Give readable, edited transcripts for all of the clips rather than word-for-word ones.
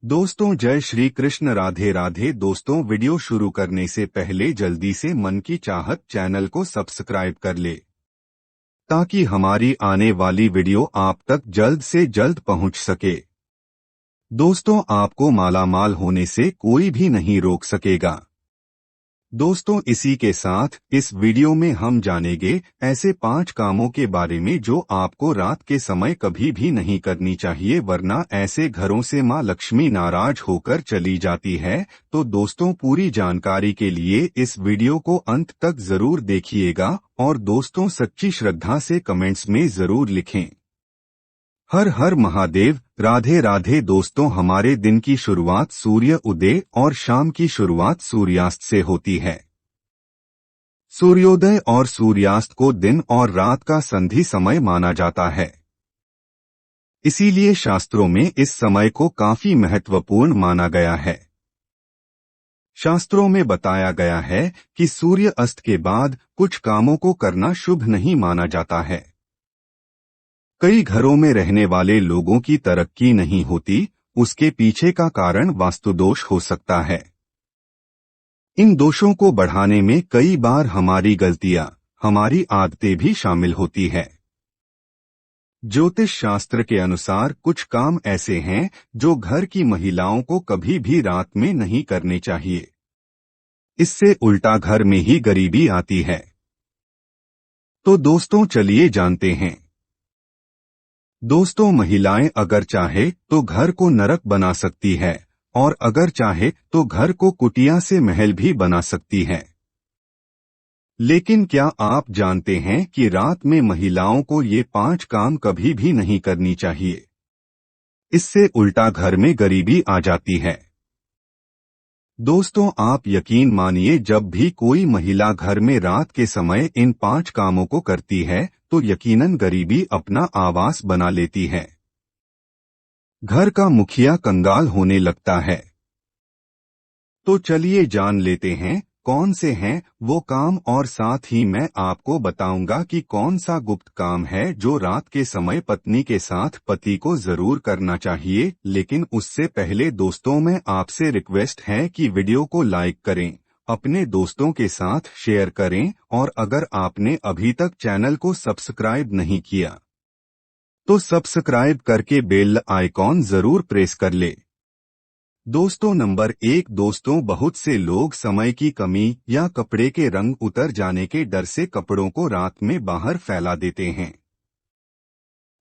दोस्तों जय श्री कृष्ण, राधे राधे। दोस्तों वीडियो शुरू करने से पहले जल्दी से मन की चाहत चैनल को सब्सक्राइब कर ले ताकि हमारी आने वाली वीडियो आप तक जल्द से जल्द पहुंच सके। दोस्तों आपको मालामाल होने से कोई भी नहीं रोक सकेगा। दोस्तों इसी के साथ इस वीडियो में हम जानेंगे ऐसे 5 कामों के बारे में जो आपको रात के समय कभी भी नहीं करनी चाहिए, वरना ऐसे घरों से मां लक्ष्मी नाराज होकर चली जाती है। तो दोस्तों पूरी जानकारी के लिए इस वीडियो को अंत तक जरूर देखिएगा और दोस्तों सच्ची श्रद्धा से कमेंट्स में जरूर लिखें। हर हर महादेव, राधे राधे। दोस्तों हमारे दिन की शुरुआत सूर्य उदय और शाम की शुरुआत सूर्यास्त से होती है। सूर्योदय और सूर्यास्त को दिन और रात का संधि समय माना जाता है। इसीलिए शास्त्रों में इस समय को काफी महत्वपूर्ण माना गया है। शास्त्रों में बताया गया है कि सूर्य अस्त के बाद कुछ कामों को करना शुभ नहीं माना जाता है। कई घरों में रहने वाले लोगों की तरक्की नहीं होती, उसके पीछे का कारण वास्तुदोष हो सकता है। इन दोषों को बढ़ाने में कई बार हमारी गलतियां, हमारी आदतें भी शामिल होती है। ज्योतिष शास्त्र के अनुसार कुछ काम ऐसे हैं जो घर की महिलाओं को कभी भी रात में नहीं करने चाहिए। इससे उल्टा घर में ही गरीबी आती है। तो दोस्तों चलिए जानते हैं। दोस्तों महिलाएं अगर चाहे तो घर को नरक बना सकती है और अगर चाहे तो घर को कुटिया से महल भी बना सकती है। लेकिन क्या आप जानते हैं कि रात में महिलाओं को ये 5 काम कभी भी नहीं करनी चाहिए। इससे उल्टा घर में गरीबी आ जाती है। दोस्तों आप यकीन मानिए, जब भी कोई महिला घर में रात के समय इन 5 कामों को करती है तो यकीनन गरीबी अपना आवास बना लेती है। घर का मुखिया कंगाल होने लगता है। तो चलिए जान लेते हैं कौन से हैं वो काम, और साथ ही मैं आपको बताऊंगा कि कौन सा गुप्त काम है जो रात के समय पत्नी के साथ पति को जरूर करना चाहिए। लेकिन उससे पहले दोस्तों में आपसे रिक्वेस्ट है कि वीडियो को लाइक करें, अपने दोस्तों के साथ शेयर करें और अगर आपने अभी तक चैनल को सब्सक्राइब नहीं किया तो सब्सक्राइब करके बेल आइकॉन जरूर प्रेस कर ले। दोस्तों नंबर 1, दोस्तों बहुत से लोग समय की कमी या कपड़े के रंग उतर जाने के डर से कपड़ों को रात में बाहर फैला देते हैं,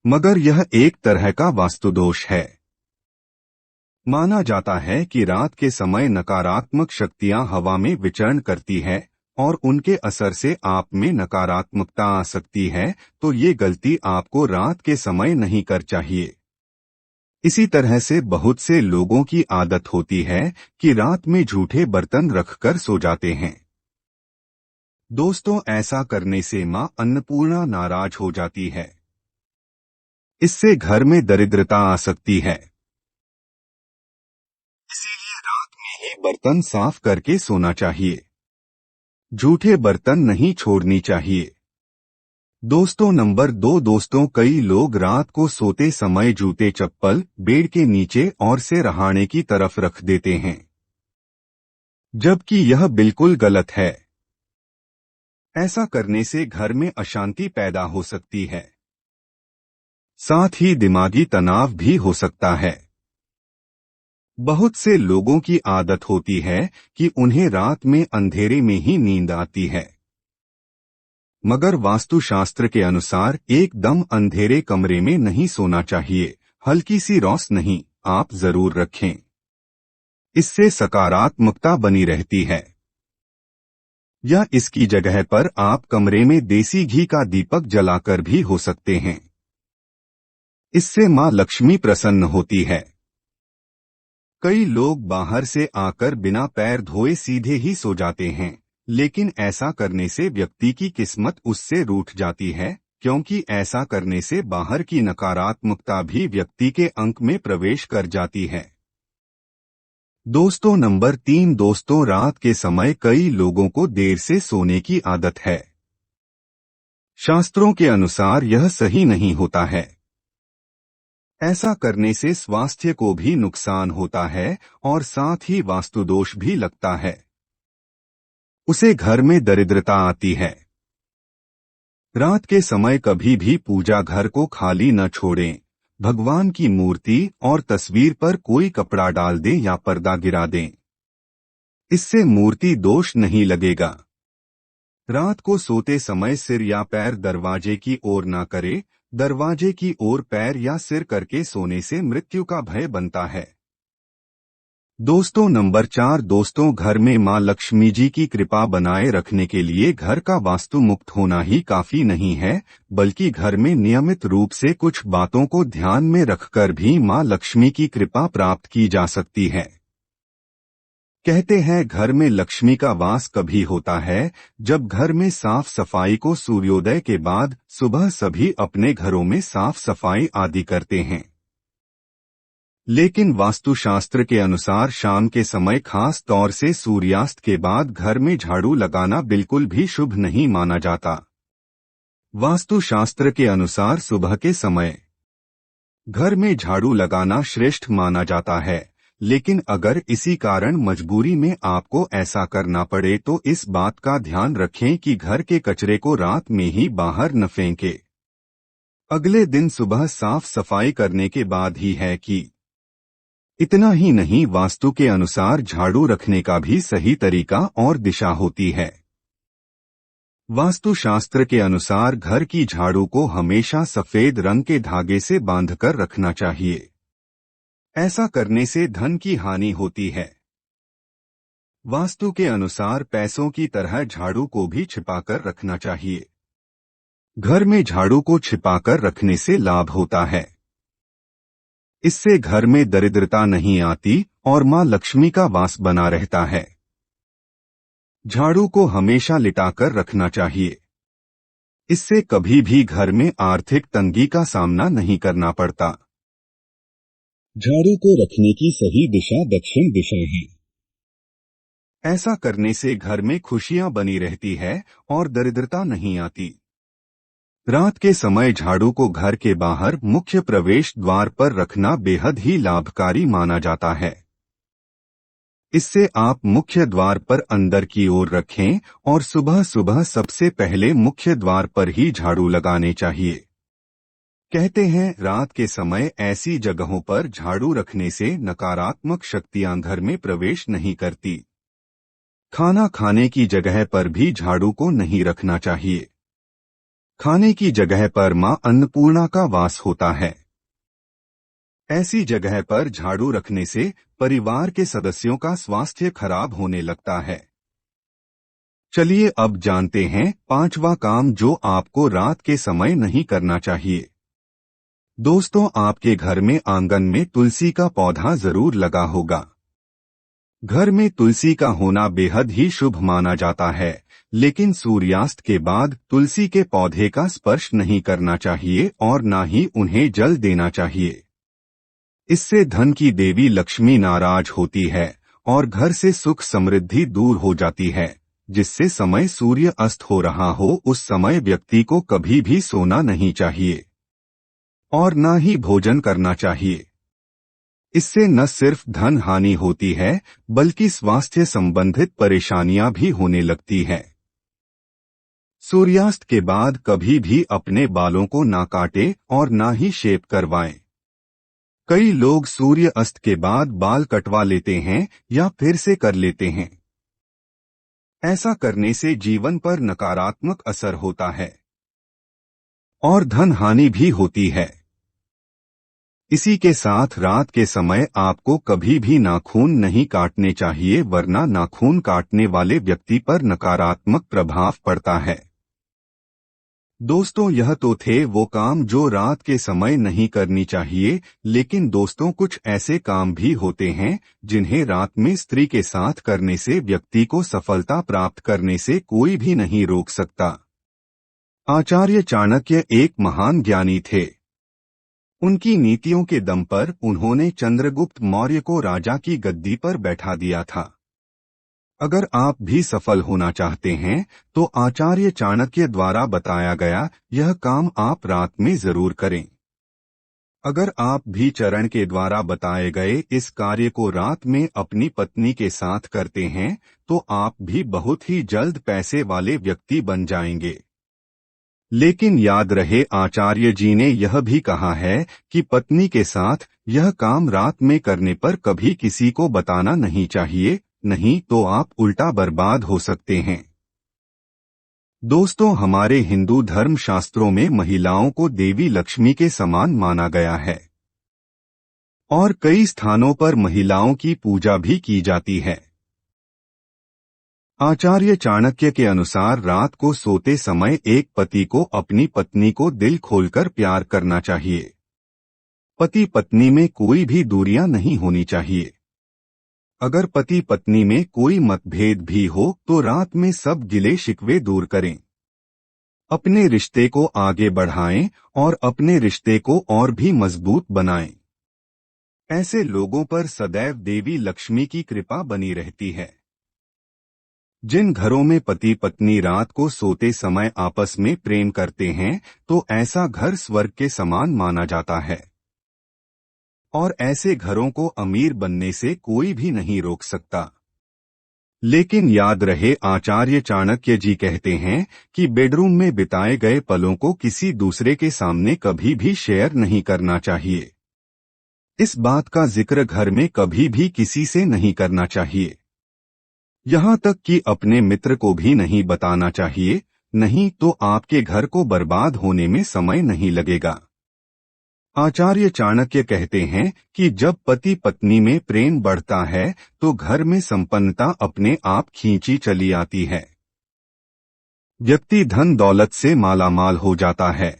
मगर यह एक तरह का वास्तुदोष है। माना जाता है कि रात के समय नकारात्मक शक्तियां हवा में विचरण करती है और उनके असर से आप में नकारात्मकता आ सकती है। तो ये गलती आपको रात के समय नहीं कर चाहिए। इसी तरह से बहुत से लोगों की आदत होती है कि रात में झूठे बर्तन रखकर सो जाते हैं। दोस्तों ऐसा करने से मां अन्नपूर्णा नाराज हो जाती है। इससे घर में दरिद्रता आ सकती है। इसीलिए रात में ही बर्तन साफ करके सोना चाहिए। झूठे बर्तन नहीं छोड़नी चाहिए। दोस्तों नंबर 2, दोस्तों कई लोग रात को सोते समय जूते चप्पल बेड के नीचे और सिरहाने की तरफ रख देते हैं, जबकि यह बिल्कुल गलत है। ऐसा करने से घर में अशांति पैदा हो सकती है, साथ ही दिमागी तनाव भी हो सकता है। बहुत से लोगों की आदत होती है कि उन्हें रात में अंधेरे में ही नींद आती है, मगर वास्तुशास्त्र के अनुसार एकदम अंधेरे कमरे में नहीं सोना चाहिए। हल्की सी रोशनी आप जरूर रखें, इससे सकारात्मकता बनी रहती है। या इसकी जगह पर आप कमरे में देसी घी का दीपक जलाकर भी हो सकते हैं। इससे मां लक्ष्मी प्रसन्न होती है। कई लोग बाहर से आकर बिना पैर धोए सीधे ही सो जाते हैं, लेकिन ऐसा करने से व्यक्ति की किस्मत उससे रूठ जाती है, क्योंकि ऐसा करने से बाहर की नकारात्मकता भी व्यक्ति के अंक में प्रवेश कर जाती है। दोस्तों नंबर 3, दोस्तों रात के समय कई लोगों को देर से सोने की आदत है। शास्त्रों के अनुसार यह सही नहीं होता है। ऐसा करने से स्वास्थ्य को भी नुकसान होता है और साथ ही वास्तुदोष भी लगता है। उसे घर में दरिद्रता आती है। रात के समय कभी भी पूजा घर को खाली न छोड़ें। भगवान की मूर्ति और तस्वीर पर कोई कपड़ा डाल दें या पर्दा गिरा दें। इससे मूर्ति दोष नहीं लगेगा। रात को सोते समय सिर या पैर दरवाजे की ओर ना करे। दरवाजे की ओर पैर या सिर करके सोने से मृत्यु का भय बनता है। दोस्तों, नंबर 4, दोस्तों, घर में मां लक्ष्मी जी की कृपा बनाए रखने के लिए घर का वास्तु मुक्त होना ही काफी नहीं है, बल्कि घर में नियमित रूप से कुछ बातों को ध्यान में रखकर भी मां लक्ष्मी की कृपा प्राप्त की जा सकती है। कहते हैं घर में लक्ष्मी का वास कभी होता है जब घर में साफ सफाई को सूर्योदय के बाद सुबह सभी अपने घरों में साफ सफाई आदि करते हैं। लेकिन वास्तुशास्त्र के अनुसार शाम के समय, खास तौर से सूर्यास्त के बाद, घर में झाड़ू लगाना बिल्कुल भी शुभ नहीं माना जाता। वास्तुशास्त्र के अनुसार सुबह के समय घर में झाड़ू लगाना श्रेष्ठ माना जाता है, लेकिन अगर इसी कारण मजबूरी में आपको ऐसा करना पड़े तो इस बात का ध्यान रखें कि घर के कचरे को रात में ही बाहर न फेंकें। अगले दिन सुबह साफ सफाई करने के बाद ही है कि इतना ही नहीं, वास्तु के अनुसार झाड़ू रखने का भी सही तरीका और दिशा होती है। वास्तुशास्त्र के अनुसार घर की झाड़ू को हमेशा सफेद रंग के धागे से बांधकर रखना चाहिए। ऐसा करने से धन की हानि होती है। वास्तु के अनुसार पैसों की तरह झाड़ू को भी छिपाकर रखना चाहिए। घर में झाड़ू को छिपाकर रखने से लाभ होता है। इससे घर में दरिद्रता नहीं आती और मां लक्ष्मी का वास बना रहता है। झाड़ू को हमेशा लिटाकर रखना चाहिए। इससे कभी भी घर में आर्थिक तंगी का सामना नहीं करना पड़ता। झाड़ू को रखने की सही दिशा दक्षिण दिशा है। ऐसा करने से घर में खुशियां बनी रहती है और दरिद्रता नहीं आती। रात के समय झाड़ू को घर के बाहर मुख्य प्रवेश द्वार पर रखना बेहद ही लाभकारी माना जाता है। इससे आप मुख्य द्वार पर अंदर की ओर रखें और सुबह सुबह सबसे पहले मुख्य द्वार पर ही झाड़ू लगाने चाहिए। कहते हैं रात के समय ऐसी जगहों पर झाड़ू रखने से नकारात्मक शक्तियां घर में प्रवेश नहीं करती। खाना खाने की जगह पर भी झाड़ू को नहीं रखना चाहिए। खाने की जगह पर मां अन्नपूर्णा का वास होता है। ऐसी जगह पर झाड़ू रखने से परिवार के सदस्यों का स्वास्थ्य खराब होने लगता है। चलिए अब जानते हैं 5वां काम जो आपको रात के समय नहीं करना चाहिए। दोस्तों, आपके घर में आंगन में तुलसी का पौधा जरूर लगा होगा। घर में तुलसी का होना बेहद ही शुभ माना जाता है, लेकिन सूर्यास्त के बाद तुलसी के पौधे का स्पर्श नहीं करना चाहिए और न ही उन्हें जल देना चाहिए। इससे धन की देवी लक्ष्मी नाराज होती है और घर से सुख समृद्धि दूर हो जाती है। जिससे समय सूर्य अस्त हो रहा हो उस समय व्यक्ति को कभी भी सोना नहीं चाहिए और न ही भोजन करना चाहिए। इससे न सिर्फ धन हानि होती है बल्कि स्वास्थ्य संबंधित परेशानियां भी होने लगती हैं। सूर्यास्त के बाद कभी भी अपने बालों को ना काटें और ना ही शेप करवाएं। कई लोग सूर्य अस्त के बाद बाल कटवा लेते हैं या फिर से कर लेते हैं। ऐसा करने से जीवन पर नकारात्मक असर होता है और धन हानि भी होती है। इसी के साथ रात के समय आपको कभी भी नाखून नहीं काटने चाहिए, वरना नाखून काटने वाले व्यक्ति पर नकारात्मक प्रभाव पड़ता है। दोस्तों, यह तो थे वो काम जो रात के समय नहीं करनी चाहिए, लेकिन दोस्तों कुछ ऐसे काम भी होते हैं जिन्हें रात में स्त्री के साथ करने से व्यक्ति को सफलता प्राप्त करने से कोई भी नहीं रोक सकता। आचार्य चाणक्य एक महान ज्ञानी थे। उनकी नीतियों के दम पर उन्होंने चंद्रगुप्त मौर्य को राजा की गद्दी पर बैठा दिया था। अगर आप भी सफल होना चाहते हैं तो आचार्य चाणक्य द्वारा बताया गया यह काम आप रात में जरूर करें। अगर आप भी चरण के द्वारा बताए गए इस कार्य को रात में अपनी पत्नी के साथ करते हैं तो आप भी बहुत ही जल्द पैसे वाले व्यक्ति बन जाएंगे। लेकिन याद रहे, आचार्य जी ने यह भी कहा है कि पत्नी के साथ यह काम रात में करने पर कभी किसी को बताना नहीं चाहिए, नहीं तो आप उल्टा बर्बाद हो सकते हैं। दोस्तों, हमारे हिंदू धर्म शास्त्रों में महिलाओं को देवी लक्ष्मी के समान माना गया है और कई स्थानों पर महिलाओं की पूजा भी की जाती है। आचार्य चाणक्य के अनुसार रात को सोते समय एक पति को अपनी पत्नी को दिल खोलकर प्यार करना चाहिए। पति पत्नी में कोई भी दूरियां नहीं होनी चाहिए। अगर पति पत्नी में कोई मतभेद भी हो तो रात में सब गिले शिकवे दूर करें। अपने रिश्ते को आगे बढ़ाएं और अपने रिश्ते को और भी मजबूत बनाएं। ऐसे लोगों पर सदैव देवी लक्ष्मी की कृपा बनी रहती है। जिन घरों में पति पत्नी रात को सोते समय आपस में प्रेम करते हैं तो ऐसा घर स्वर्ग के समान माना जाता है और ऐसे घरों को अमीर बनने से कोई भी नहीं रोक सकता। लेकिन याद रहे, आचार्य चाणक्य जी कहते हैं कि बेडरूम में बिताए गए पलों को किसी दूसरे के सामने कभी भी शेयर नहीं करना चाहिए। इस बात का जिक्र घर में कभी भी किसी से नहीं करना चाहिए, यहाँ तक कि अपने मित्र को भी नहीं बताना चाहिए, नहीं तो आपके घर को बर्बाद होने में समय नहीं लगेगा। आचार्य चाणक्य कहते हैं कि जब पति पत्नी में प्रेम बढ़ता है तो घर में संपन्नता अपने आप खींची चली आती है। व्यक्ति धन दौलत से मालामाल हो जाता है।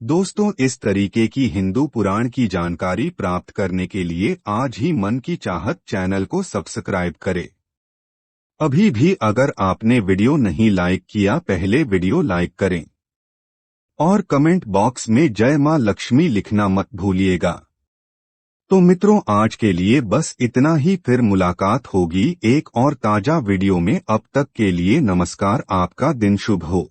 दोस्तों, इस तरीके की हिंदू पुराण की जानकारी प्राप्त करने के लिए आज ही मन की चाहत चैनल को सब्सक्राइब करें। अभी भी अगर आपने वीडियो नहीं लाइक किया, पहले वीडियो लाइक करें और कमेंट बॉक्स में जय मां लक्ष्मी लिखना मत भूलिएगा। तो मित्रों, आज के लिए बस इतना ही, फिर मुलाकात होगी एक और ताजा वीडियो में। अब तक के लिए नमस्कार, आपका दिन शुभ हो।